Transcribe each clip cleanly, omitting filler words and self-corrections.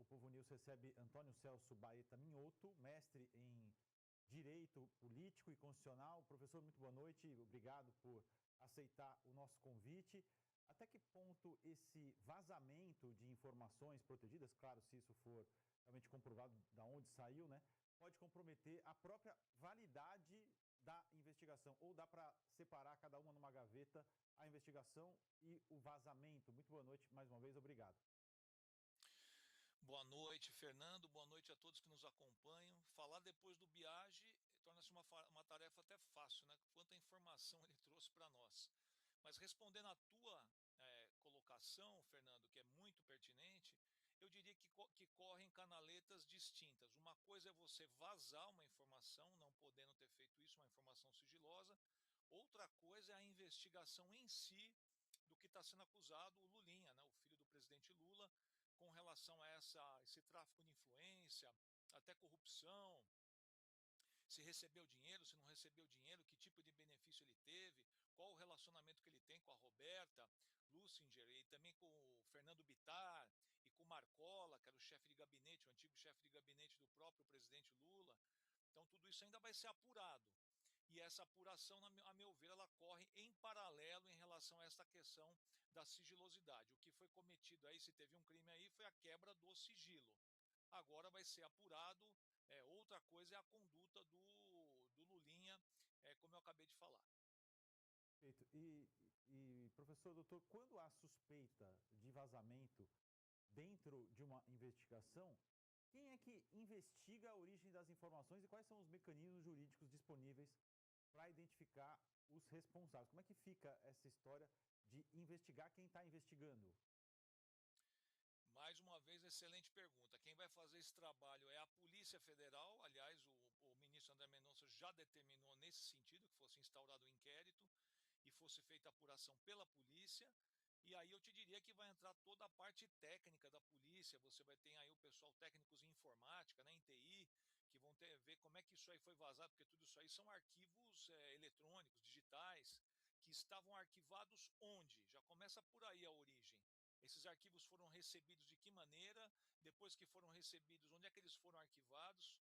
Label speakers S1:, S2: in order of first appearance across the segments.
S1: o Povo News recebe Antônio Celso Baeta Minhoto, mestre em Direito Político e Constitucional. Professor, muito boa noite, obrigado por aceitar o nosso convite. Até que ponto esse vazamento de informações protegidas, claro, se isso for realmente comprovado de onde saiu, né, pode comprometer a própria validade da investigação? Ou dá para separar cada uma numa gaveta a investigação e o vazamento? Muito boa noite, mais uma vez, obrigado.
S2: Boa noite, Fernando. Boa noite a todos que nos acompanham. Falar depois do Biagi torna-se uma tarefa até fácil, né? Quanta informação ele trouxe para nós. Mas respondendo à tua colocação, Fernando, que é muito pertinente, eu diria que correm canaletas distintas. Uma coisa é você vazar uma informação, não podendo ter feito isso, uma informação sigilosa. Outra coisa é a investigação em si do que está sendo acusado o Lulinha, né? O filho do presidente Lula, com relação a esse tráfico de influência, até corrupção, se recebeu dinheiro, se não recebeu dinheiro, que tipo de benefício ele teve, qual o relacionamento que ele tem com a Roberta Lussinger e também com o Fernando Bittar e com o Marcola, que era o chefe de gabinete, o antigo chefe de gabinete do próprio presidente Lula. Então tudo isso ainda vai ser apurado. E essa apuração, a meu ver, ela corre em paralelo em relação a essa questão da sigilosidade. O que foi cometido aí, se teve um crime aí, foi a quebra do sigilo. Agora vai ser apurado. Outra coisa é a conduta do Lulinha, como eu acabei de falar.
S1: Perfeito. Professor, doutor, quando há suspeita de vazamento dentro de uma investigação, quem é que investiga a origem das informações e quais são os mecanismos jurídicos disponíveis para identificar os responsáveis? Como é que fica essa história de investigar quem está investigando?
S2: Mais uma vez, excelente pergunta. Quem vai fazer esse trabalho é a Polícia Federal. Aliás, o ministro André Mendonça já determinou nesse sentido que fosse instaurado um inquérito e fosse feita a apuração pela polícia. E aí eu te diria que vai entrar toda a parte técnica da polícia. Você vai ter aí o pessoal técnicos em informática, né, em TI, que vão ver como é que isso aí foi vazado, porque tudo isso aí são arquivos eletrônicos, digitais, que estavam arquivados onde? Já começa por aí a origem. Esses arquivos foram recebidos de que maneira? Depois que foram recebidos, onde é que eles foram arquivados?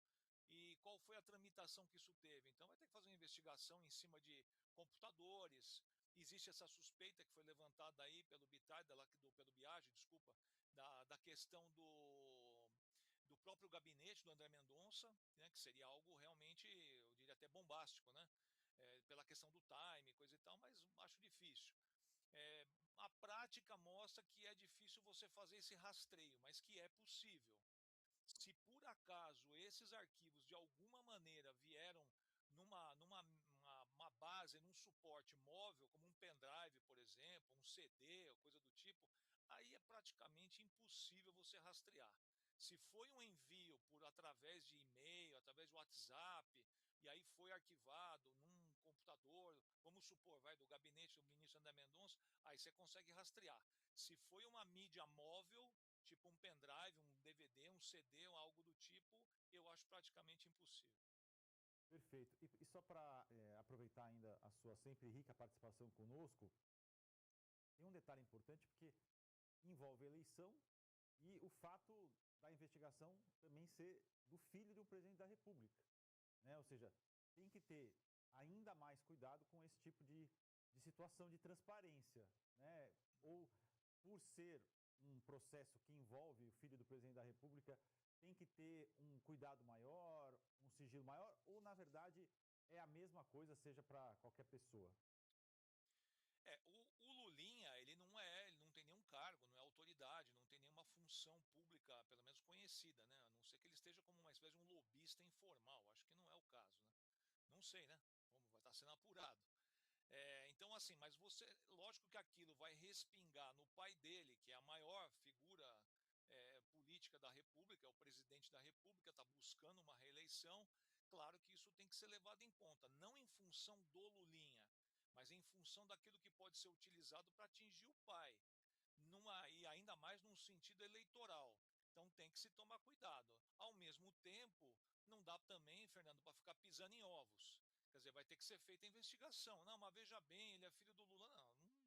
S2: E qual foi a tramitação que isso teve? Então vai ter que fazer uma investigação em cima de computadores. Existe essa suspeita que foi levantada aí pelo Bittar, pelo Biagi, desculpa, da questão do próprio gabinete do André Mendonça, né, que seria algo realmente, eu diria até bombástico, né? Pela questão do time, coisa e tal, mas acho difícil. A prática mostra que é difícil você fazer esse rastreio, mas que é possível. Se por acaso esses arquivos de alguma maneira vieram numa base, num suporte móvel, como um pendrive, por exemplo, um CD ou coisa do tipo, aí é praticamente impossível você rastrear. Se foi um envio por através de e-mail, através de WhatsApp, e aí foi arquivado num computador, vamos supor, vai do gabinete do ministro André Mendonça, aí você consegue rastrear. Se foi uma mídia móvel, tipo um pendrive, um DVD, um CD ou algo do tipo, eu acho praticamente impossível.
S1: Perfeito. E só para aproveitar ainda a sua sempre rica participação conosco, tem um detalhe importante porque envolve eleição e o fato da investigação também ser do filho de um presidente da República, né? Ou seja, tem que ter ainda mais cuidado com esse tipo de situação de transparência, né? Ou por ser um processo que envolve o filho do presidente da República, tem que ter um cuidado maior, um sigilo maior, ou na verdade é a mesma coisa, seja para qualquer pessoa?
S2: O Lulinha, ele não tem nenhum cargo, não é autoridade, não tem nenhuma função pública, pelo menos conhecida, né? A não ser que ele esteja como uma espécie de um lobista informal, acho que não é o caso, né? Não sei, né? Como vai estar sendo apurado. Então, assim, mas lógico que aquilo vai respingar no pai dele, que é a maior figura política da República, é o presidente da República, está buscando uma reeleição. Claro que isso tem que ser levado em conta, não em função do Lulinha, mas em função daquilo que pode ser utilizado para atingir o pai, e ainda mais num sentido eleitoral. Então tem que se tomar cuidado. Ao mesmo tempo, não dá também, Fernando, para ficar pisando em ovos. Quer dizer, vai ter que ser feita a investigação. Não, mas veja bem, ele é filho do Lula. Não,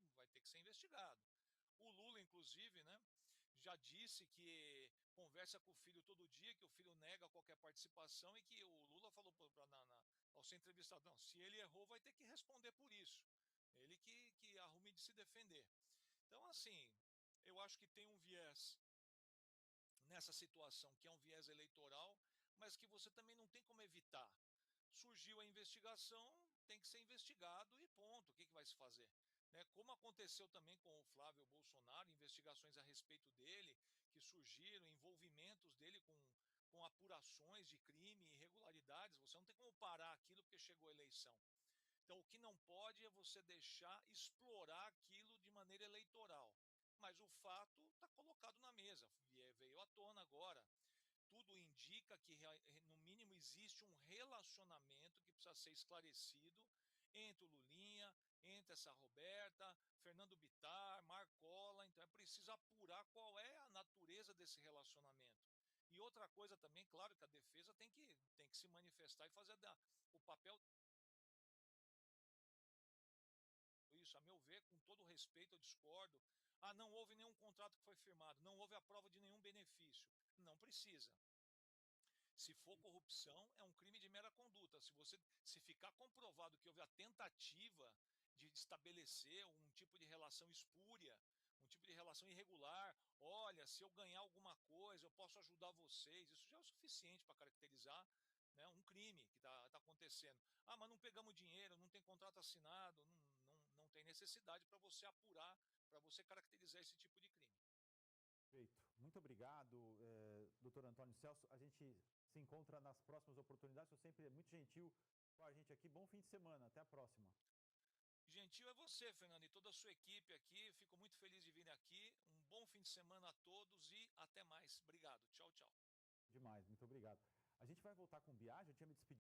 S2: não vai ter que ser investigado. O Lula, inclusive, né, já disse que conversa com o filho todo dia, que o filho nega qualquer participação e que o Lula falou ao ser entrevistado, não, se ele errou vai ter que responder por isso. Ele que arrume de se defender. Então, assim, eu acho que tem um viés nessa situação, que é um viés eleitoral, mas que você também não tem como evitar. Surgiu a investigação, tem que ser investigado e ponto. O que vai se fazer? Né? Como aconteceu também com o Flávio Bolsonaro, investigações a respeito dele, que surgiram, envolvimentos dele com apurações de crime e irregularidades, você não tem como parar aquilo porque chegou a eleição. Então, o que não pode é você deixar explorar aquilo de maneira eleitoral. Mas o fato está colocado na mesa, veio à tona agora. Tudo indica que, no mínimo, existe um relacionamento que precisa ser esclarecido entre o Lulinha, entre essa Roberta, Fernando Bittar, Marcola. Então, é preciso apurar qual é a natureza desse relacionamento. E outra coisa também, claro que a defesa tem que se manifestar e fazer o papel. Isso, a meu ver, com todo respeito, eu discordo. Ah, não houve nenhum contrato que foi firmado, não houve a prova de nenhum benefício. Não precisa. Se for corrupção, é um crime de mera conduta. Se ficar comprovado que houve a tentativa de estabelecer um tipo de relação espúria, um tipo de relação irregular, olha, se eu ganhar alguma coisa, eu posso ajudar vocês, isso já é o suficiente para caracterizar, né, um crime que está acontecendo. Ah, mas não pegamos dinheiro, não tem contrato assinado, não tem necessidade para você apurar, para você caracterizar esse tipo de crime.
S1: Perfeito. Muito obrigado, doutor Antônio Celso. A gente se encontra nas próximas oportunidades. O senhor sempre é muito gentil com a gente aqui. Bom fim de semana. Até a próxima.
S2: Gentil é você, Fernando, e toda a sua equipe aqui. Fico muito feliz de vir aqui. Um bom fim de semana a todos e até mais. Obrigado. Tchau, tchau.
S1: Demais. Muito obrigado. A gente vai voltar com viagem. Eu tinha me despedido.